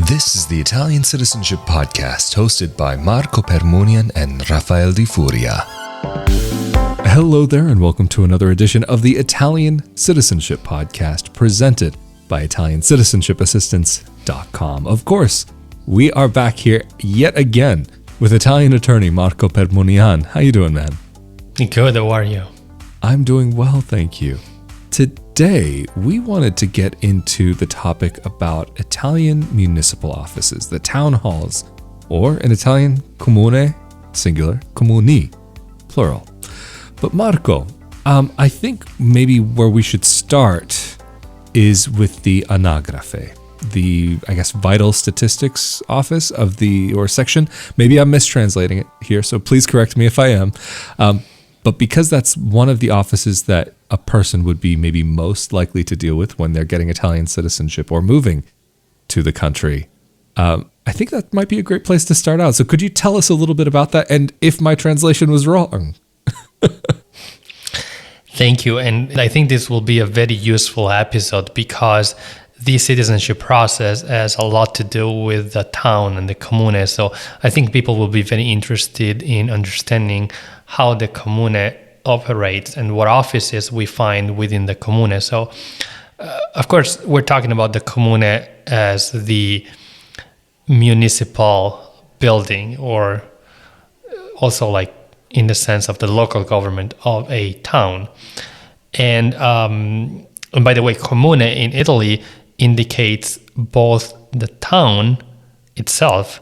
This is the Italian Citizenship Podcast, hosted by Marco Permunian and Rafael Di Furia. Hello there, and welcome to another edition of the Italian Citizenship Podcast, presented by ItaliancitizenshipAssistance.com. Of course, we are back here yet again with Italian attorney Marco Permunian. How you doing, man? Good, how are you? I'm doing well, thank you. Today, we wanted to get into the topic about Italian municipal offices, the town halls, or in Italian, comune, singular, comuni, plural. But Marco, I think maybe where we should start is with the Anagrafe, the, vital statistics office of or section. Maybe I'm mistranslating it here, so please correct me if I am. But because that's one of the offices that a person would be maybe most likely to deal with when they're getting Italian citizenship or moving to the country, I think that might be a great place to start out. So could you tell us a little bit about that, and if my translation was wrong? Thank you. And I think this will be a very useful episode because the citizenship process has a lot to do with the town and the comune. So I think people will be very interested in understanding how the comune operates and what offices we find within the comune. So, of course, we're talking about the comune as the municipal building, or also like in the sense of the local government of a town. And by the way, comune in Italy indicates both the town itself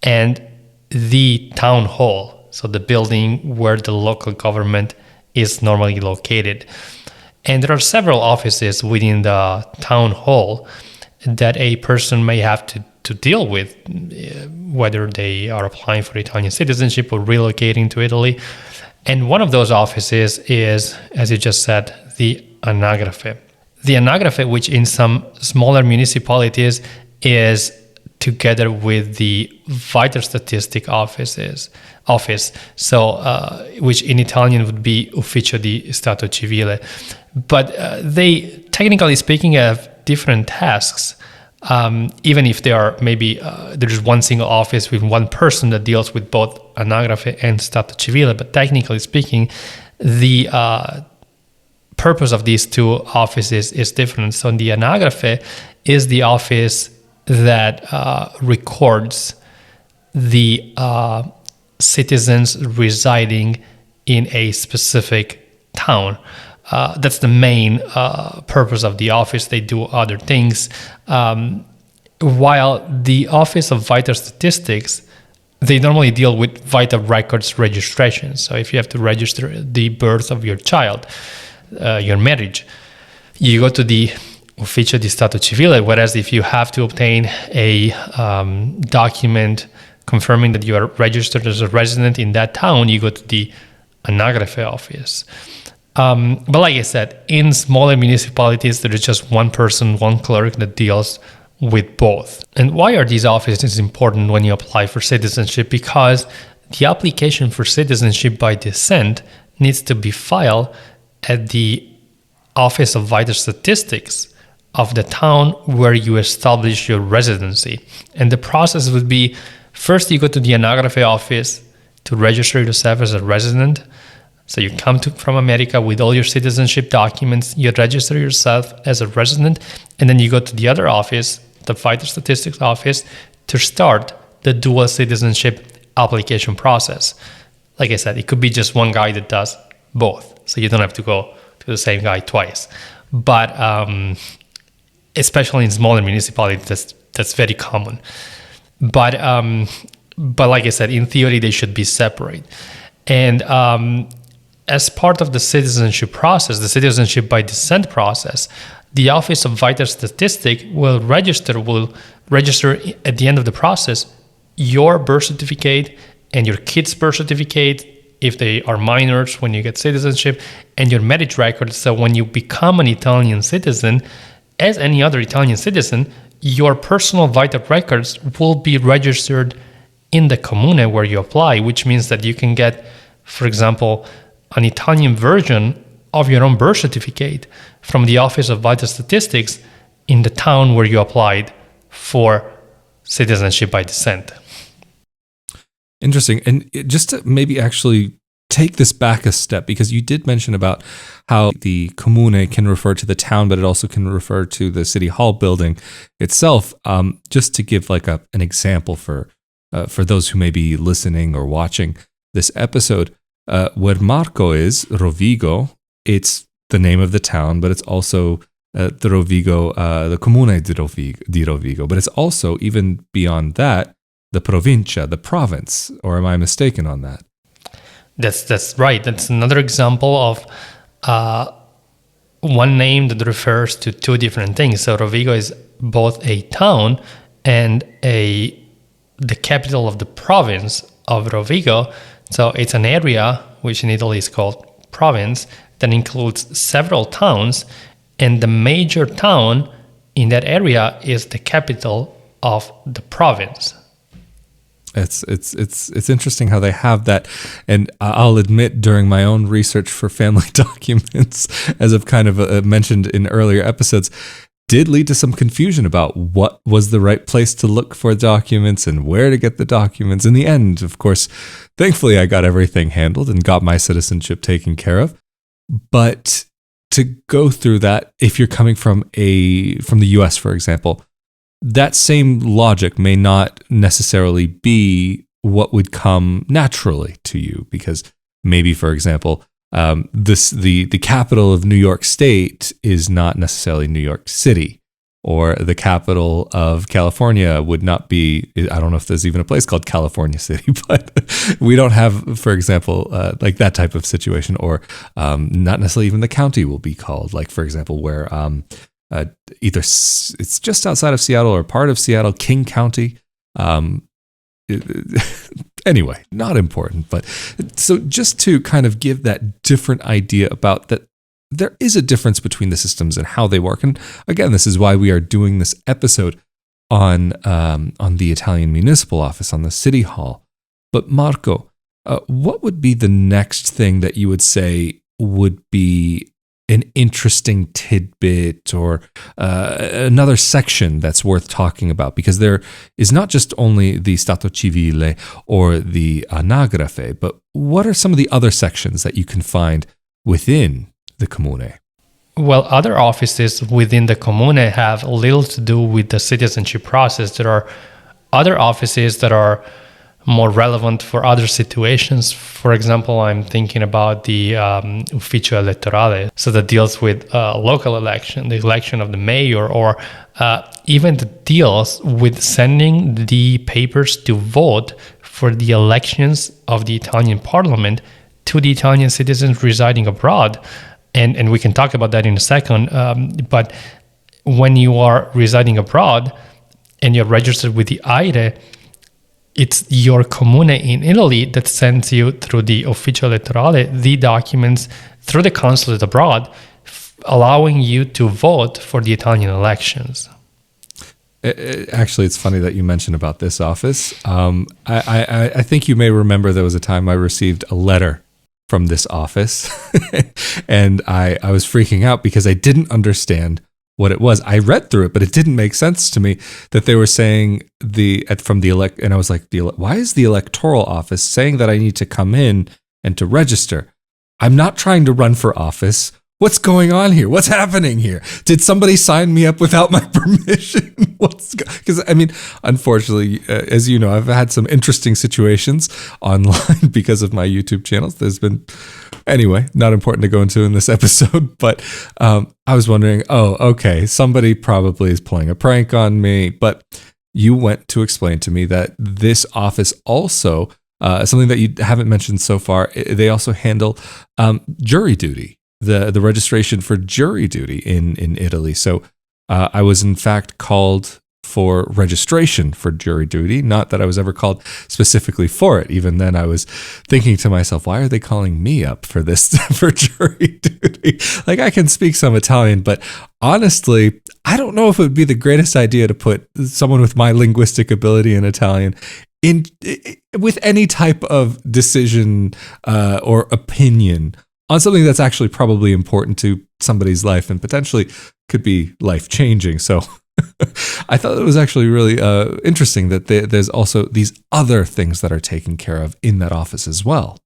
and the town hall, so the building where the local government is normally located. And there are several offices within the town hall that a person may have to deal with, whether they are applying for Italian citizenship or relocating to Italy. And one of those offices is, as you just said, the Anagrafe. The Anagrafe, which in some smaller municipalities is together with the vital statistic office, so which in Italian would be Ufficio di Stato Civile. But they, technically speaking, have different tasks, even if they are maybe there's one single office with one person that deals with both Anagrafe and Stato Civile. But technically speaking, the purpose of these two offices is different. So the Anagrafe is the office that records the citizens residing in a specific town. That's the main purpose of the office. They do other things. While the Office of Vital Statistics, they normally deal with vital records registration. So if you have to register the birth of your child, your marriage, you go to the Ufficio di Stato Civile, whereas if you have to obtain a document confirming that you are registered as a resident in that town, you go to the Anagrafe office. But like I said, in smaller municipalities, there is just one person, one clerk that deals with both. And why are these offices important when you apply for citizenship? Because the application for citizenship by descent needs to be filed at the Office of Vital Statistics of the town where you establish your residency. And the process would be, first you go to the Anagrafe office to register yourself as a resident. So you come from America with all your citizenship documents, you register yourself as a resident, and then you go to the other office, the Vital Statistics office, to start the dual citizenship application process. Like I said, it could be just one guy that does both, so you don't have to go to the same guy twice. But especially in smaller municipalities, that's very common. But like I said, in theory, they should be separate. And as part of the citizenship process, the citizenship by descent process, the Office of Vital Statistics will register at the end of the process your birth certificate and your kid's birth certificate if they are minors when you get citizenship, and your marriage record. So when you become an Italian citizen, as any other Italian citizen, your personal vital records will be registered in the comune where you apply, which means that you can get, for example, an Italian version of your own birth certificate from the Office of Vital Statistics in the town where you applied for citizenship by descent. Interesting. And just to maybe actually take this back a step, because you did mention about how the Comune can refer to the town, but it also can refer to the city hall building itself. Just to give like an example for those who may be listening or watching this episode, where Marco is, Rovigo, it's the name of the town, but it's also the Rovigo, the Comune di Rovigo, but it's also, even beyond that, the provincia, the province, or am I mistaken on that? That's right. That's another example of one name that refers to two different things. So Rovigo is both a town and the capital of the province of Rovigo. So it's an area, which in Italy is called province, that includes several towns, and the major town in that area is the capital of the province. It's interesting how they have that, and I'll admit, during my own research for family documents, as I've kind of mentioned in earlier episodes, did lead to some confusion about what was the right place to look for documents and where to get the documents. In the end, of course, thankfully, I got everything handled and got my citizenship taken care of. But to go through that, if you're coming from the US, for example, that same logic may not necessarily be what would come naturally to you, because maybe, for example, the capital of New York State is not necessarily New York City, or the capital of California would not be, I don't know if there's even a place called California City, but we don't have, for example, like that type of situation, or not necessarily even the county will be called, like, for example, where either it's just outside of Seattle or part of Seattle, King County. Anyway, not important. But so just to kind of give that different idea about that, there is a difference between the systems and how they work. And again, this is why we are doing this episode on the Italian Municipal Office, on the City Hall. But Marco, what would be the next thing that you would say would be an interesting tidbit, or another section that's worth talking about? Because there is not just only the Stato Civile or the Anagrafe, but what are some of the other sections that you can find within the Comune? Well, other offices within the Comune have little to do with the citizenship process. There are other offices that are more relevant for other situations. For example, I'm thinking about the Ufficio Elettorale, so that deals with local election, the election of the mayor, or even that deals with sending the papers to vote for the elections of the Italian parliament to the Italian citizens residing abroad. And we can talk about that in a second. But when you are residing abroad and you're registered with the AIRE, it's your Comune in Italy that sends you through the Ufficio Elettorale the documents through the consulate abroad, allowing you to vote for the Italian elections. Actually, it's funny that you mentioned about this office. I think you may remember there was a time I received a letter from this office, and I was freaking out because I didn't understand what it was. I read through it, but it didn't make sense to me that they were saying and I was like, why is the Electoral office saying that I need to come in and to register? I'm not trying to run for office. What's going on here? What's happening here? Did somebody sign me up without my permission? Because I mean, unfortunately, as you know, I've had some interesting situations online because of my YouTube channels. There's been, anyway, not important to go into in this episode, but I was wondering, okay, somebody probably is playing a prank on me. But you went to explain to me that this office also, something that you haven't mentioned so far, they also handle jury duty. The registration for jury duty in Italy. So I was in fact called for registration for jury duty. Not that I was ever called specifically for it. Even then, I was thinking to myself, why are they calling me up for this, for jury duty? Like, I can speak some Italian, but honestly, I don't know if it would be the greatest idea to put someone with my linguistic ability in Italian with any type of decision or opinion on something that's actually probably important to somebody's life and potentially could be life-changing. So I thought it was actually really interesting that there's also these other things that are taken care of in that office as well.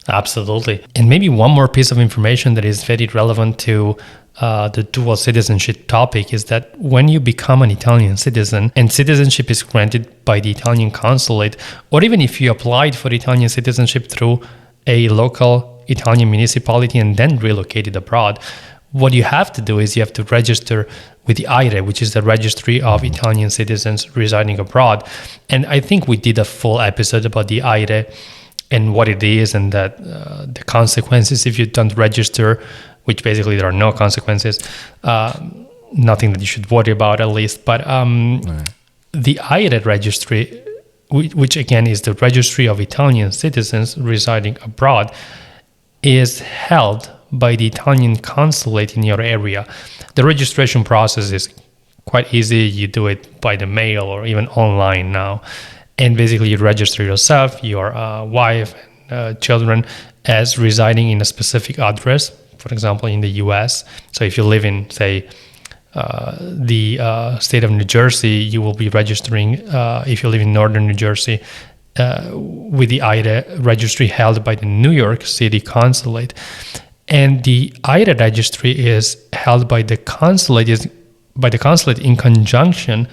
Absolutely. And maybe one more piece of information that is very relevant to the dual citizenship topic is that when you become an Italian citizen and citizenship is granted by the Italian consulate, or even if you applied for Italian citizenship through a local Italian municipality and then relocated abroad, what you have to do is you have to register with the AIRE, which is the Registry of Italian Citizens Residing Abroad. And I think we did a full episode about the AIRE and what it is and that the consequences if you don't register, which basically there are no consequences, nothing that you should worry about at least. But the AIRE registry, which again is the Registry of Italian Citizens Residing Abroad, is held by the Italian consulate in your area. The registration process is quite easy. You do it by the mail or even online now. And basically you register yourself, your wife, and children as residing in a specific address, for example, in the US. So if you live in, say, the state of New Jersey, you will be registering, if you live in northern New Jersey, with the AIRE registry held by the New York City consulate. And the AIRE registry is held by the consulate in conjunction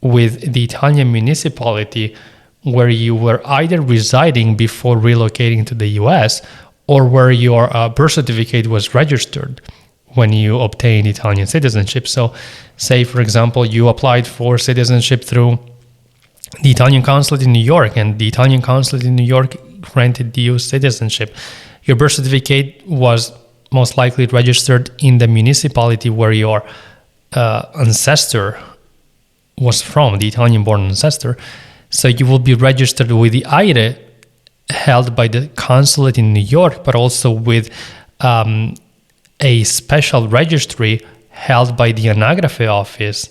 with the Italian municipality where you were either residing before relocating to the US or where your birth certificate was registered when you obtained Italian citizenship. So say, for example, you applied for citizenship through the Italian consulate in New York and the Italian consulate in New York granted you citizenship. Your birth certificate was most likely registered in the municipality where your ancestor was from, the Italian-born ancestor. So you will be registered with the AIRE held by the consulate in New York, but also with a special registry held by the Anagrafe office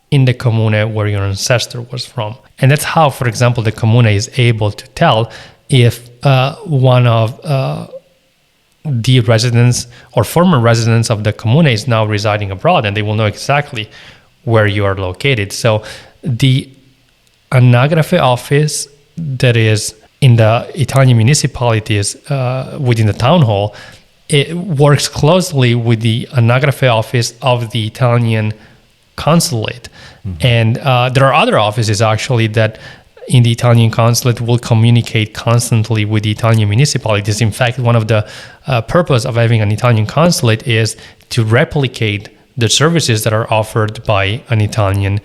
in the Comune where your ancestor was from. And that's how, for example, the Comune is able to tell if one of the residents or former residents of the Comune is now residing abroad, and they will know exactly where you are located. So the Anagrafe office that is in the Italian municipalities within the town hall, it works closely with the Anagrafe office of the Italian consulate. Mm-hmm. And there are other offices actually that in the Italian consulate will communicate constantly with the Italian municipalities. In fact, one of the purpose of having an Italian consulate is to replicate the services that are offered by an Italian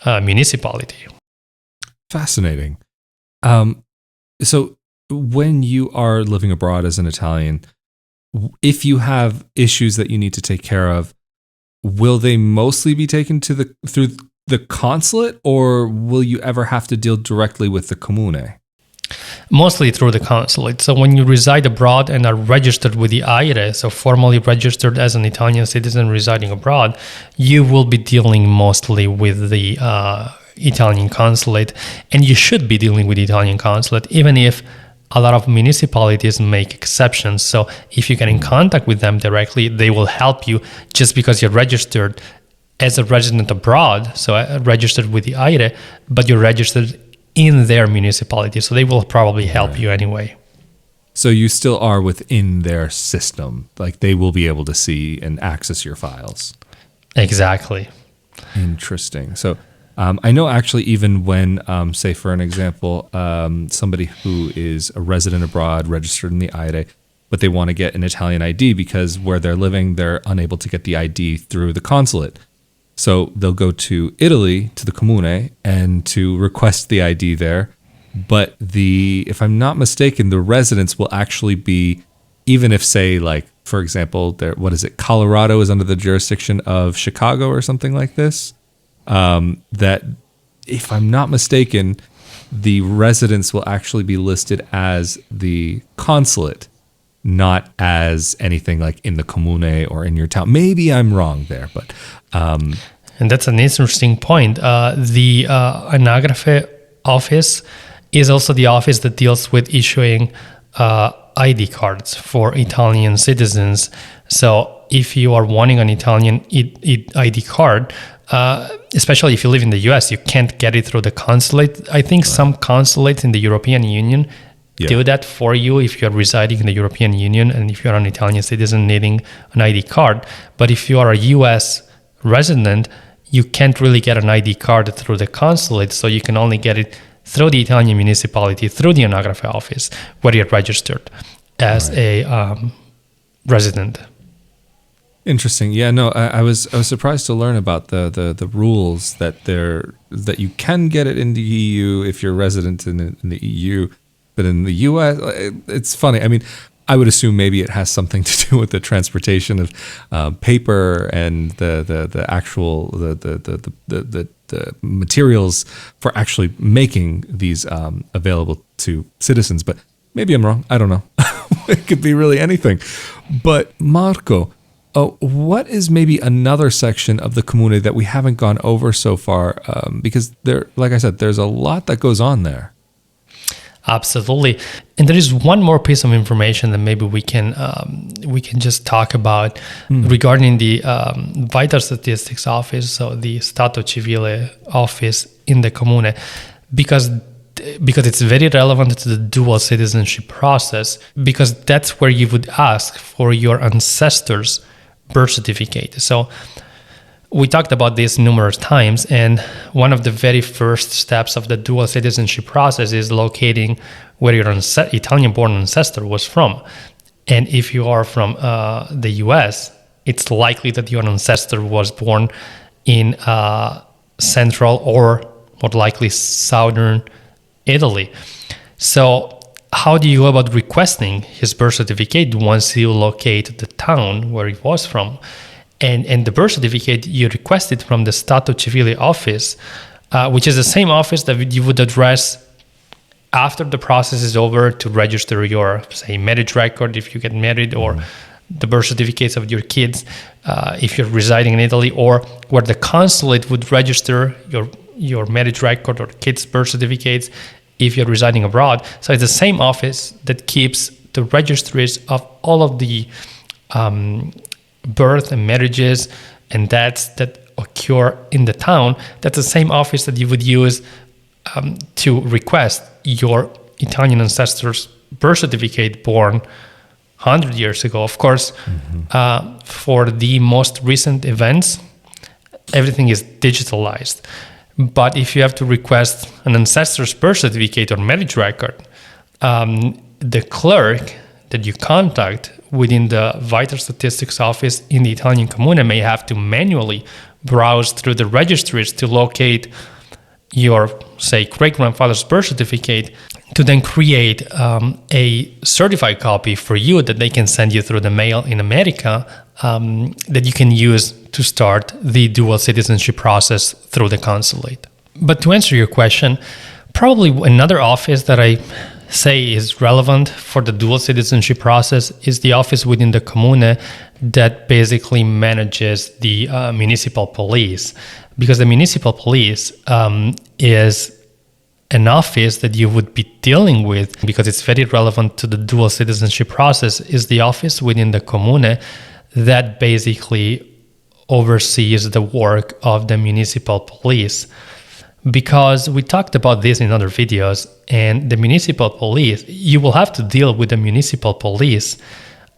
municipality. Fascinating. So when you are living abroad as an Italian, if you have issues that you need to take care of, will they mostly be taken to through the consulate, or will you ever have to deal directly with the Comune? Mostly through the consulate. So when you reside abroad and are registered with the AIRE, so formally registered as an Italian citizen residing abroad, you will be dealing mostly with the Italian consulate, and you should be dealing with the Italian consulate, even if a lot of municipalities make exceptions. So if you get in contact with them directly, they will help you just because you're registered as a resident abroad, so registered with the AIRE, but you're registered in their municipality, so they will probably help you anyway. So you still are within their system, like they will be able to see and access your files. Exactly. Interesting. So I know actually even when, say for an example, somebody who is a resident abroad, registered in the AIRE, but they want to get an Italian ID because where they're living, they're unable to get the ID through the consulate. So they'll go to Italy, to the Comune, and to request the ID there. But if I'm not mistaken, the residents will actually be, even if say like, for example, Colorado is under the jurisdiction of Chicago or something like this, that if I'm not mistaken, the residents will actually be listed as the consulate, not as anything like in the Comune or in your town. Maybe I'm wrong there, but... and that's an interesting point. The Anagrafe office is also the office that deals with issuing ID cards for Italian citizens. So if you are wanting an Italian ID card, especially if you live in the US, you can't get it through the consulate. I think some consulates in the European Union do that for you if you're residing in the European Union and if you're an Italian citizen needing an ID card. But if you are a US resident, you can't really get an ID card through the consulate, so you can only get it through the Italian municipality, through the Anagrafe office, where you're registered as a resident. Interesting. Yeah, no, I was surprised to learn about the rules that you can get it in the EU if you're resident in the EU, but in the US, it's funny. I mean, I would assume maybe it has something to do with the transportation of paper and the actual the materials for actually making these available to citizens. But maybe I'm wrong. I don't know. It could be really anything. But Marco, what is maybe another section of the Comune that we haven't gone over so far? Because like I said, there's a lot that goes on there. Absolutely. And there is one more piece of information that maybe we can just talk about regarding the Vital Statistics Office, so the Stato Civile office in the Comune, because it's very relevant to the dual citizenship process, because that's where you would ask for your ancestor's birth certificate. So we talked about this numerous times, and one of the very first steps of the dual citizenship process is locating where your Italian-born ancestor was from. And if you are from the US, it's likely that your ancestor was born in central or more likely southern Italy. So how do you go about requesting his birth certificate once you locate the town where he was from? And the birth certificate you requested from the Stato Civile office, which is the same office that you would address after the process is over to register your, say, marriage record if you get married, or the birth certificates of your kids if you're residing in Italy, or where the consulate would register your marriage record or kids' birth certificates if you're residing abroad. So it's the same office that keeps the registries of all of the birth and marriages and deaths that occur in the town. That's the same office that you would use to request your Italian ancestor's birth certificate born 100 years ago. Of course, for the most recent events, everything is digitalized. But if you have to request an ancestor's birth certificate or marriage record, the clerk that you contact within the Vital Statistics office in the Italian Comune may have to manually browse through the registries to locate your, say, great-grandfather's birth certificate, to then create a certified copy for you that they can send you through the mail in America, that you can use to start the dual citizenship process through the consulate. But to answer your question, probably another office that I say is relevant for the dual citizenship process is the office within the Comune that basically manages the municipal police, because the municipal police is an office that you would be dealing with, because it's very relevant to the dual citizenship process, is the office within the Comune that basically oversees the work of the municipal police. Because we talked about this in other videos, and the municipal police, you will have to deal with the municipal police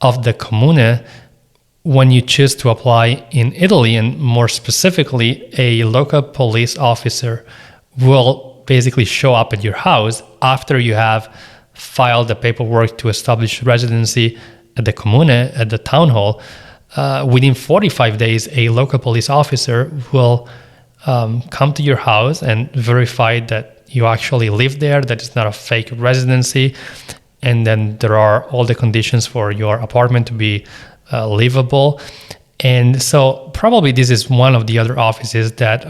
of the Comune when you choose to apply in Italy, and more specifically, a local police officer will basically show up at your house after you have filed the paperwork to establish residency at the Comune, at the town hall. Within 45 days, a local police officer will come to your house and verify that you actually live there, that it's not a fake residency, and then there are all the conditions for your apartment to be livable. And so probably this is one of the other offices that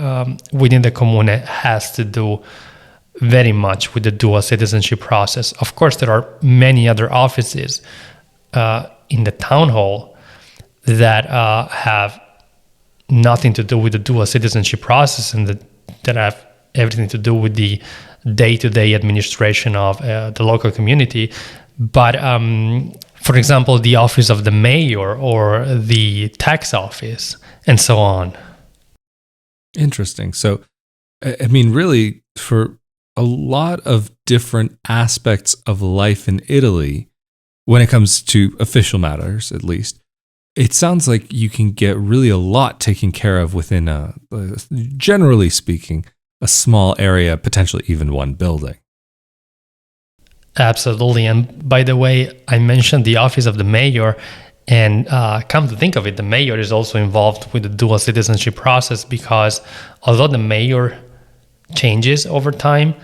within the Comune has to do very much with the dual citizenship process. Of course, there are many other offices in the town hall that have nothing to do with the dual citizenship process, and that have everything to do with the day-to-day administration of the local community. But For example, the office of the mayor or the tax office, and so on. Interesting. So, I mean, really, for a lot of different aspects of life in Italy, when it comes to official matters, at least, it sounds like you can get really a lot taken care of within generally speaking, a small area, potentially even one building. Absolutely. And by the way, I mentioned the office of the mayor, and come to think of it, the mayor is also involved with the dual citizenship process, because although the mayor changes over time,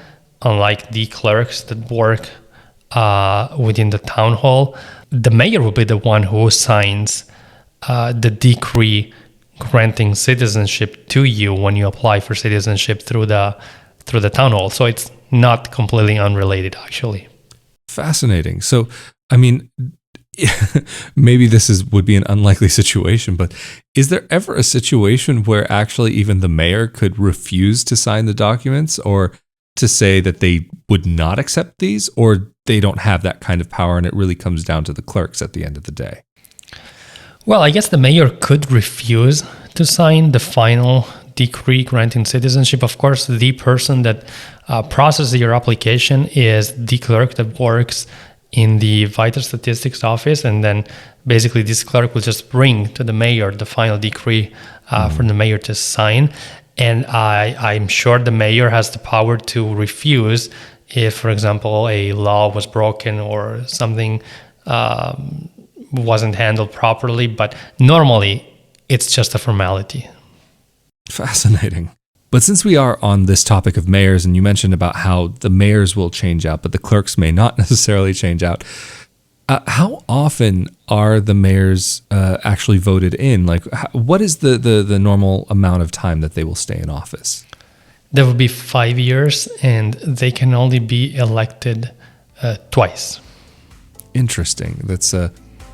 unlike the clerks that work within the town hall, the mayor will be the one who signs the decree granting citizenship to you when you apply for citizenship through the town hall. So it's not completely unrelated, actually. Fascinating. So, I mean, maybe this would be an unlikely situation, but is there ever a situation where actually even the mayor could refuse to sign the documents, or to say that they would not accept these, or they don't have that kind of power and it really comes down to the clerks at the end of the day? Well, I guess the mayor could refuse to sign the final decree granting citizenship. Of course, the person that processes your application is the clerk that works in the vital statistics office, and then basically this clerk will just bring to the mayor the final decree for the mayor to sign. And I'm sure the mayor has the power to refuse if, for example, a law was broken or something wasn't handled properly, but normally it's just a formality. Fascinating. But since we are on this topic of mayors, and you mentioned about how the mayors will change out, but the clerks may not necessarily change out, how often are the mayors actually voted in? Like, what is the normal amount of time that they will stay in office? There will be 5 years, and they can only be elected twice. Interesting. That's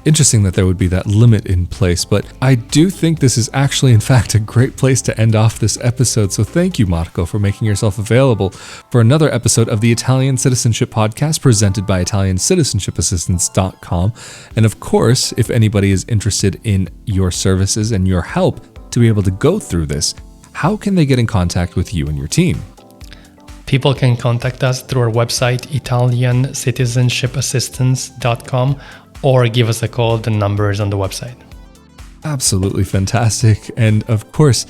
interesting that there would be that limit in place, but I do think this is actually, in fact, a great place to end off this episode. So thank you, Marco, for making yourself available for another episode of the Italian Citizenship Podcast presented by Italiancitizenshipassistance.com. And of course, if anybody is interested in your services and your help to be able to go through this, how can they get in contact with you and your team? People can contact us through our website, Italiancitizenshipassistance.com, or give us a call. The number is on the website. Absolutely fantastic. And of course,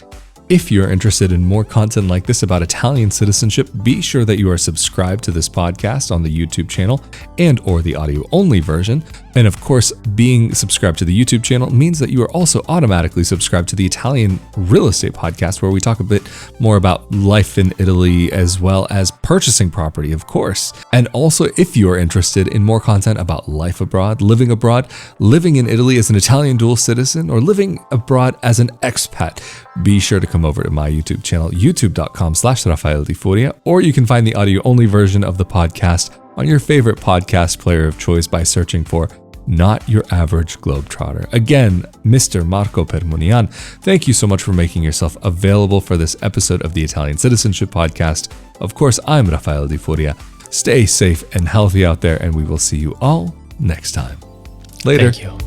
if you're interested in more content like this about Italian citizenship, be sure that you are subscribed to this podcast on the YouTube channel and or the audio only version. And of course, being subscribed to the YouTube channel means that you are also automatically subscribed to the Italian Real Estate Podcast, where we talk a bit more about life in Italy as well as purchasing property, of course. And also, if you are interested in more content about life abroad, living in Italy as an Italian dual citizen, or living abroad as an expat, be sure to come over to my YouTube channel, youtube.com/Rafael Di Furia, or you can find the audio only version of the podcast on your favorite podcast player of choice by searching for Not Your Average Globetrotter. Again, Mr. Marco Permunian, thank you so much for making yourself available for this episode of the Italian Citizenship Podcast. Of course, I'm Rafael Di Furia. Stay safe and healthy out there, and we will see you all next time. Later. Thank you.